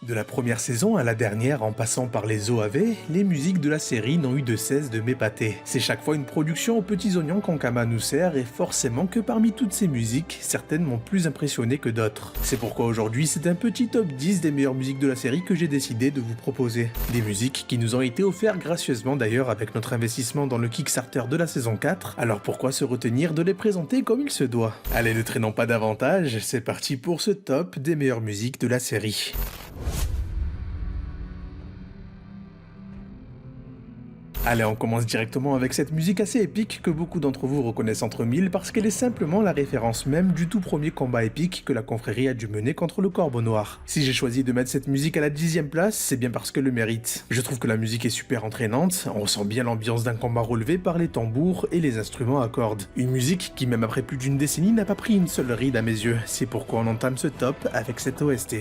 De la première saison à la dernière, en passant par les OAV, les musiques de la série n'ont eu de cesse de m'épater. C'est chaque fois une production aux petits oignons qu'Ankama nous sert, et forcément que parmi toutes ces musiques, certaines m'ont plus impressionné que d'autres. C'est pourquoi aujourd'hui c'est un petit top 10 des meilleures musiques de la série que j'ai décidé de vous proposer. Des musiques qui nous ont été offertes gracieusement d'ailleurs avec notre investissement dans le Kickstarter de la saison 4, alors pourquoi se retenir de les présenter comme il se doit? Allez, ne traînons pas davantage, c'est parti pour ce top des meilleures musiques de la série. Allez, on commence directement avec cette musique assez épique que beaucoup d'entre vous reconnaissent entre mille parce qu'elle est simplement la référence même du tout premier combat épique que la confrérie a dû mener contre le Corbeau Noir. Si j'ai choisi de mettre cette musique à la 10e place, c'est bien parce qu'elle le mérite. Je trouve que la musique est super entraînante, on ressent bien l'ambiance d'un combat relevé par les tambours et les instruments à cordes. Une musique qui, même après plus d'une décennie, n'a pas pris une seule ride à mes yeux. C'est pourquoi on entame ce top avec cette OST.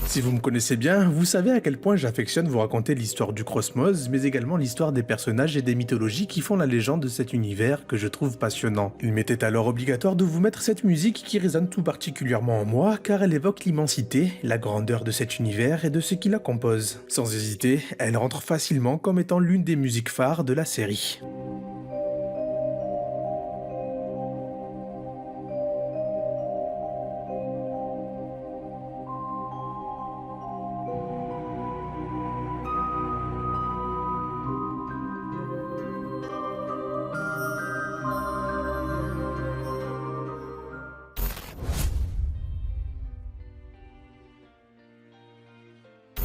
Si vous me connaissez bien, vous savez à quel point j'affectionne vous raconter l'histoire du Crossmose, mais également l'histoire des personnages et des mythologies qui font la légende de cet univers que je trouve passionnant. Il m'était alors obligatoire de vous mettre cette musique qui résonne tout particulièrement en moi, car elle évoque l'immensité, la grandeur de cet univers et de ce qui la compose. Sans hésiter, elle rentre facilement comme étant l'une des musiques phares de la série.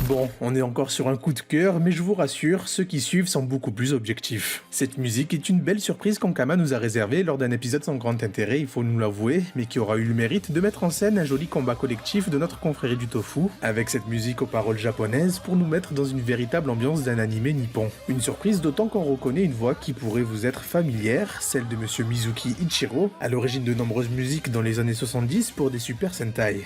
Bon, on est encore sur un coup de cœur, mais je vous rassure, ceux qui suivent sont beaucoup plus objectifs. Cette musique est une belle surprise qu'Ankama nous a réservée lors d'un épisode sans grand intérêt, il faut nous l'avouer, mais qui aura eu le mérite de mettre en scène un joli combat collectif de notre confrérie du tofu, avec cette musique aux paroles japonaises pour nous mettre dans une véritable ambiance d'un animé nippon. Une surprise d'autant qu'on reconnaît une voix qui pourrait vous être familière, celle de Monsieur Mizuki Ichiro, à l'origine de nombreuses musiques dans les années 70 pour des Super Sentai.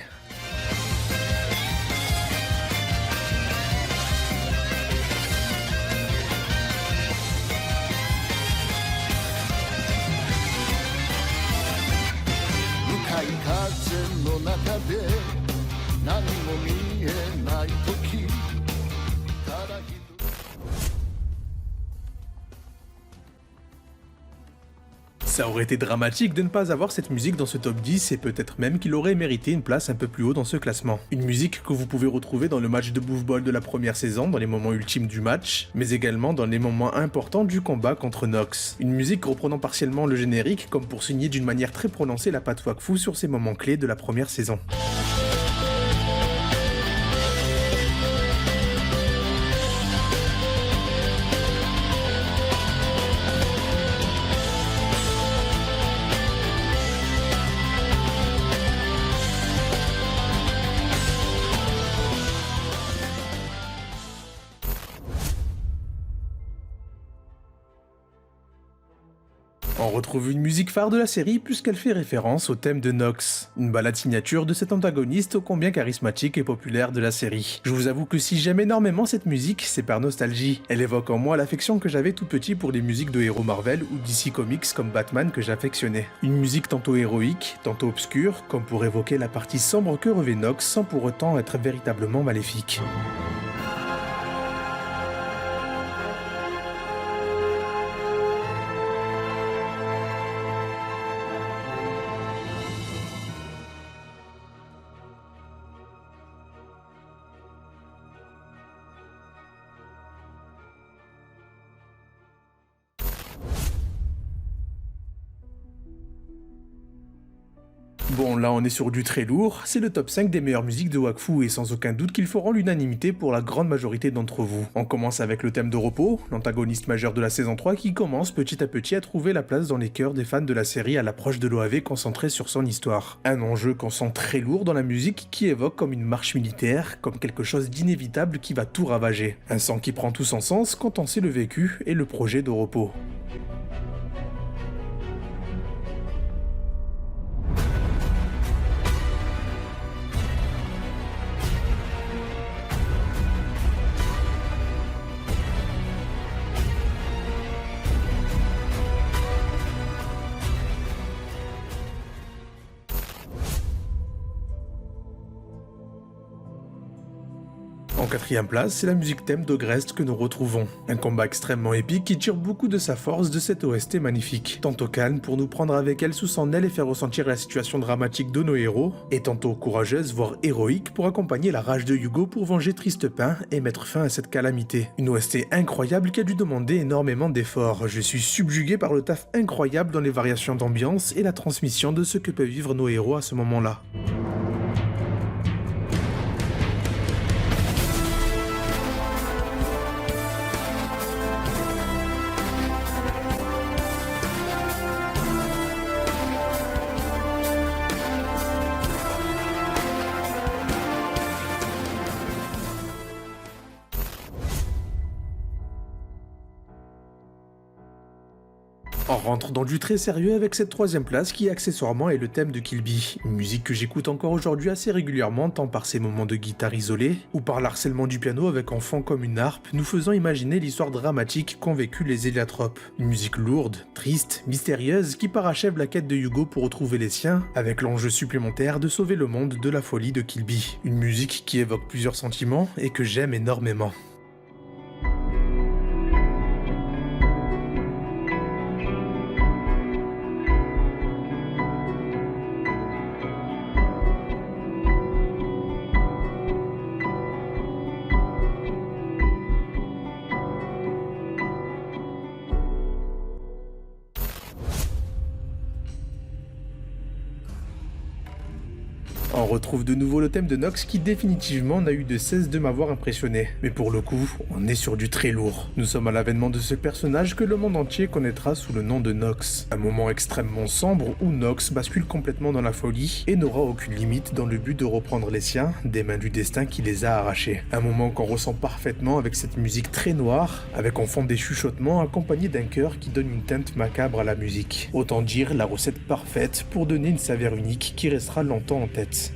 Ça aurait été dramatique de ne pas avoir cette musique dans ce top 10 et peut-être même qu'il aurait mérité une place un peu plus haut dans ce classement. Une musique que vous pouvez retrouver dans le match de Bouffe Ball de la première saison, dans les moments ultimes du match, mais également dans les moments importants du combat contre Nox. Une musique reprenant partiellement le générique comme pour signer d'une manière très prononcée la patte Wakfu sur ces moments clés de la première saison. On retrouve une musique phare de la série puisqu'elle fait référence au thème de Nox, une balade signature de cet antagoniste ô combien charismatique et populaire de la série. Je vous avoue que si j'aime énormément cette musique, c'est par nostalgie. Elle évoque en moi l'affection que j'avais tout petit pour les musiques de héros Marvel ou DC Comics comme Batman que j'affectionnais. Une musique tantôt héroïque, tantôt obscure, comme pour évoquer la partie sombre que revêt Nox sans pour autant être véritablement maléfique. Bon, là on est sur du très lourd, c'est le top 5 des meilleures musiques de Wakfu et sans aucun doute qu'ils feront l'unanimité pour la grande majorité d'entre vous. On commence avec le thème de repos, l'antagoniste majeur de la saison 3 qui commence petit à petit à trouver la place dans les cœurs des fans de la série à l'approche de l'OAV concentré sur son histoire. Un enjeu qu'on sent très lourd dans la musique qui évoque comme une marche militaire, comme quelque chose d'inévitable qui va tout ravager. Un sang qui prend tout son sens quand on sait le vécu et le projet de repos. En quatrième place, c'est la musique thème d'Ogrest que nous retrouvons. Un combat extrêmement épique qui tire beaucoup de sa force de cette OST magnifique. Tantôt calme pour nous prendre avec elle sous son aile et faire ressentir la situation dramatique de nos héros, et tantôt courageuse voire héroïque pour accompagner la rage de Hugo pour venger Tristepin et mettre fin à cette calamité. Une OST incroyable qui a dû demander énormément d'efforts. Je suis subjugué par le taf incroyable dans les variations d'ambiance et la transmission de ce que peuvent vivre nos héros à ce moment-là. On rentre dans du très sérieux avec cette troisième place qui accessoirement est le thème de Kill Bill, une musique que j'écoute encore aujourd'hui assez régulièrement tant par ses moments de guitare isolée ou par l'harcèlement du piano avec en fond comme une harpe, nous faisant imaginer l'histoire dramatique qu'ont vécu les héliathropes. Une musique lourde, triste, mystérieuse qui parachève la quête de Hugo pour retrouver les siens, avec l'enjeu supplémentaire de sauver le monde de la folie de Kill Bill. Une musique qui évoque plusieurs sentiments et que j'aime énormément. On retrouve de nouveau le thème de Nox qui définitivement n'a eu de cesse de m'avoir impressionné. Mais pour le coup, on est sur du très lourd. Nous sommes à l'avènement de ce personnage que le monde entier connaîtra sous le nom de Nox. Un moment extrêmement sombre où Nox bascule complètement dans la folie et n'aura aucune limite dans le but de reprendre les siens des mains du destin qui les a arrachés. Un moment qu'on ressent parfaitement avec cette musique très noire, avec en fond des chuchotements accompagnés d'un chœur qui donne une teinte macabre à la musique. Autant dire la recette parfaite pour donner une saveur unique qui restera longtemps en tête.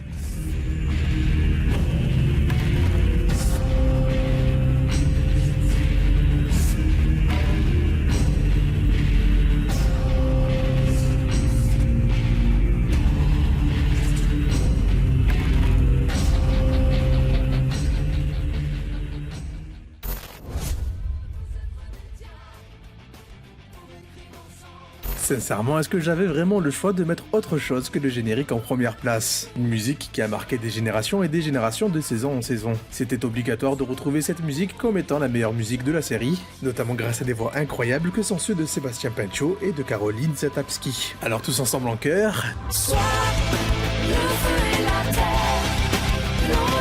Sincèrement, est-ce que j'avais vraiment le choix de mettre autre chose que le générique en première place? Une musique qui a marqué des générations et des générations de saison en saison. C'était obligatoire de retrouver cette musique comme étant la meilleure musique de la série, notamment grâce à des voix incroyables que sont ceux de Sébastien Pinchot et de Caroline Zatapski. Alors tous ensemble en chœur. Sois le feu et la terre,